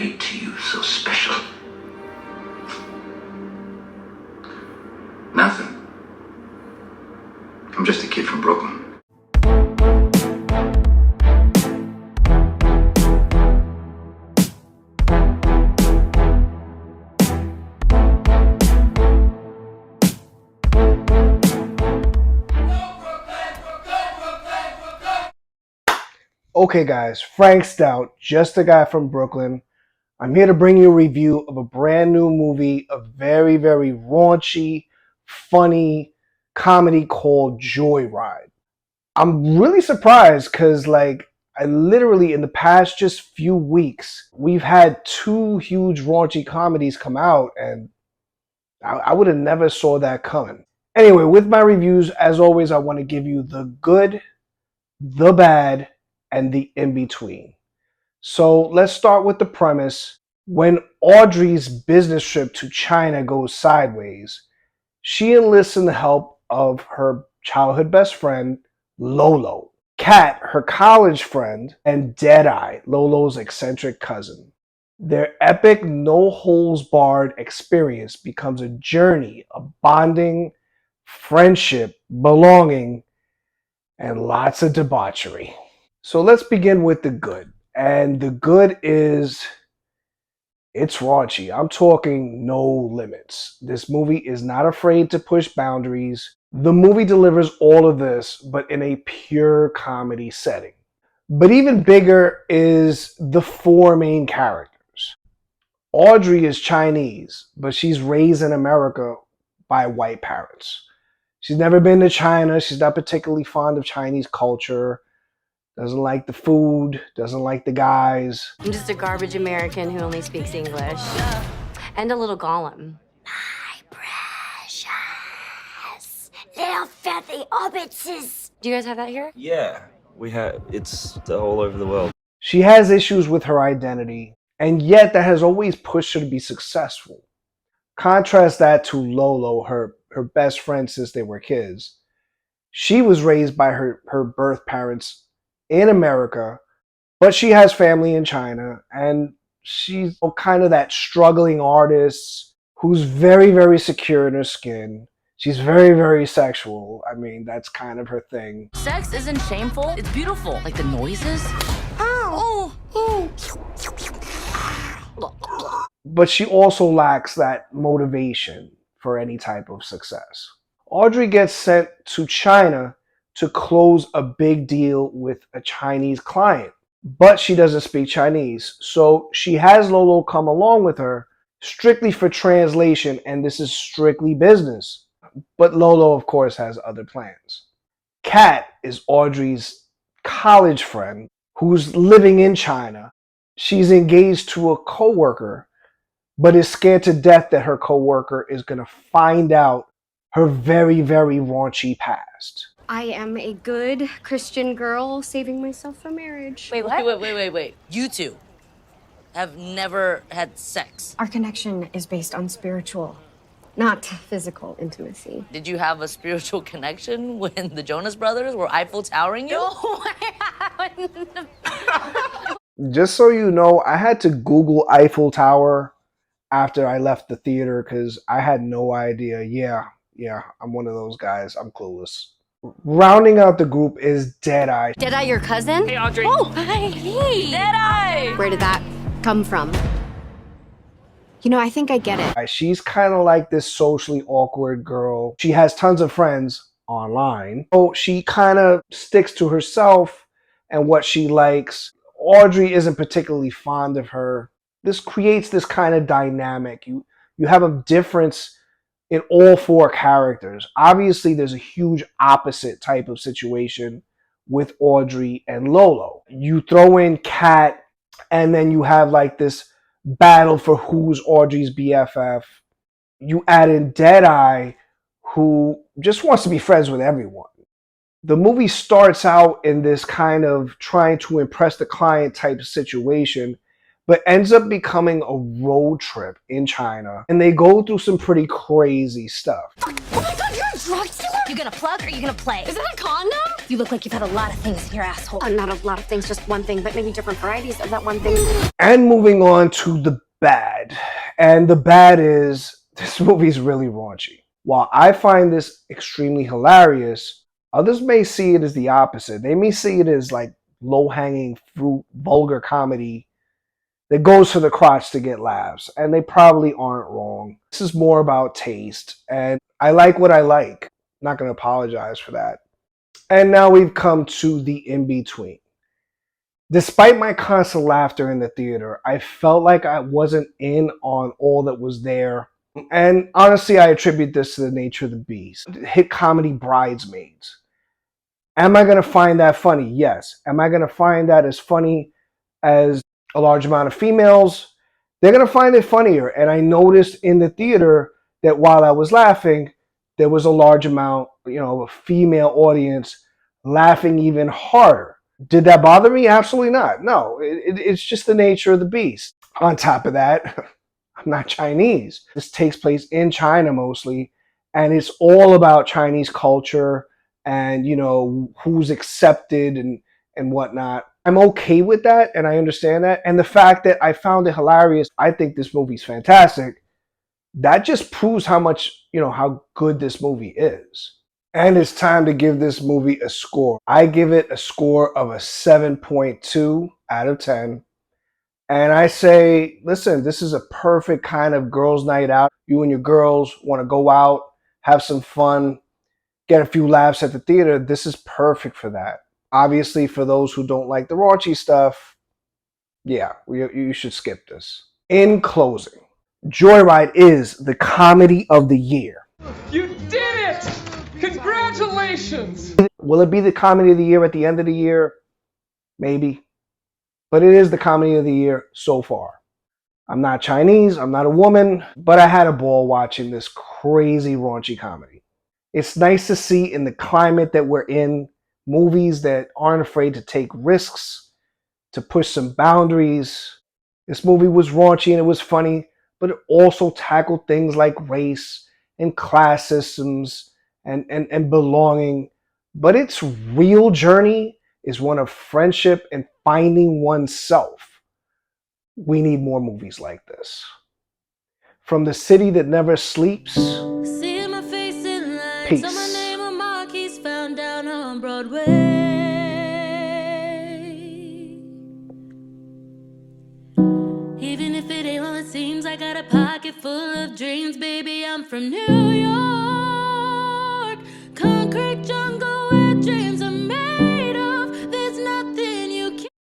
made to you so special? Nothing. I'm just a kid from Brooklyn. Okay guys, Frank Stout, just a guy from Brooklyn. I'm here to bring you a review of a brand new movie, a very, very raunchy, funny comedy called Joyride. I'm really surprised because I literally in the past just few weeks, we've had two huge raunchy comedies come out and I would have never saw that coming. Anyway, with my reviews, as always, I want to give you the good, the bad, and the in-between. So let's start with the premise. When Audrey's business trip to China goes sideways, she enlists in the help of her childhood best friend, Lolo, Kat, her college friend, and Deadeye, Lolo's eccentric cousin. Their epic, no-holds-barred experience becomes a journey of bonding, friendship, belonging, and lots of debauchery. So let's begin with the good. And the good is, it's raunchy. I'm talking no limits. This movie is not afraid to push boundaries. The movie delivers all of this, but in a pure comedy setting. But even bigger is the four main characters. Audrey is Chinese, but she's raised in America by white parents. She's never been to China. She's not particularly fond of Chinese culture. Doesn't like the food, doesn't like the guys. I'm just a garbage American who only speaks English. And a little Gollum. My precious little filthy hobbitses. Do you guys have that here? Yeah, it's all over the world. She has issues with her identity, and yet that has always pushed her to be successful. Contrast that to Lolo, her best friend since they were kids. She was raised by her birth parents in America, but she has family in China, and she's kind of that struggling artist who's very, very secure in her skin. She's very, very sexual. I mean, that's kind of her thing. Sex isn't shameful, it's beautiful. Like the noises. Oh. But she also lacks that motivation for any type of success. Audrey gets sent to China to close a big deal with a Chinese client, but she doesn't speak Chinese. So she has Lolo come along with her strictly for translation, and this is strictly business. But Lolo, of course, has other plans. Kat is Audrey's college friend who's living in China. She's engaged to a coworker, but is scared to death that her coworker is going to find out her very, very raunchy past. I am a good Christian girl saving myself for marriage. Wait, what? Wait. You two have never had sex. Our connection is based on spiritual, not physical intimacy. Did you have a spiritual connection when the Jonas Brothers were Eiffel Towering you? Just so you know, I had to Google Eiffel Tower after I left the theater because I had no idea. Yeah, I'm one of those guys. I'm clueless. Rounding out the group is Deadeye. Deadeye, your cousin? Hey, Audrey. Oh, hi. Hey. Deadeye! Where did that come from? You know, I think I get it. She's kind of like this socially awkward girl. She has tons of friends online. So she kind of sticks to herself and what she likes. Audrey isn't particularly fond of her. This creates this kind of dynamic. You have a difference in all four characters. Obviously, there's a huge opposite type of situation with Audrey and Lolo. You throw in Kat, and then you have like this battle for who's Audrey's BFF. You add in Deadeye, who just wants to be friends with everyone. The movie starts out in this kind of trying to impress the client type of situation, but ends up becoming a road trip in China. And they go through some pretty crazy stuff. Oh my God, you're a drug dealer? You gonna plug or you gonna play? Is that a condom? You look like you've had a lot of things in your asshole. Not a lot of things, just one thing, but maybe different varieties of that one thing. And moving on to the bad. And the bad is this movie's really raunchy. While I find this extremely hilarious, others may see it as the opposite. They may see it as like low-hanging fruit, vulgar comedy that goes for the crotch to get laughs. And they probably aren't wrong. This is more about taste. And I like what I like. I'm not going to apologize for that. And now we've come to the in-between. Despite my constant laughter in the theater, I felt like I wasn't in on all that was there. And honestly, I attribute this to the nature of the beast. Hit comedy Bridesmaids. Am I going to find that funny? Yes. Am I going to find that as funny as a large amount of females? They're going to find it funnier. And I noticed in the theater that while I was laughing, there was a large amount, of a female audience laughing even harder. Did that bother me? Absolutely not. No, it's just the nature of the beast. On top of that, I'm not Chinese. This takes place in China mostly, and it's all about Chinese culture and, who's accepted and whatnot. I'm okay with that, and I understand that. And the fact that I found it hilarious, I think this movie's fantastic. That just proves how much, how good this movie is. And it's time to give this movie a score. I give it a score of a 7.2 out of 10. And I say, listen, this is a perfect kind of girls' night out. You and your girls want to go out, have some fun, get a few laughs at the theater. This is perfect for that. Obviously, for those who don't like the raunchy stuff, yeah, you should skip this. In closing, Joyride is the comedy of the year. You did it! Congratulations! Will it be the comedy of the year at the end of the year? Maybe. But it is the comedy of the year so far. I'm not Chinese, I'm not a woman, but I had a ball watching this crazy raunchy comedy. It's nice to see in the climate that we're in, movies that aren't afraid to take risks, to push some boundaries. This movie was raunchy and it was funny, but it also tackled things like race and class systems and belonging. But its real journey is one of friendship and finding oneself. We need more movies like this. From the city that never sleeps, See my face in lights. peace. On my name on marquees found down on Broadway. Even if it ain't all it seems, I got a pocket full of dreams, baby. I'm from New York, concrete jungle where dreams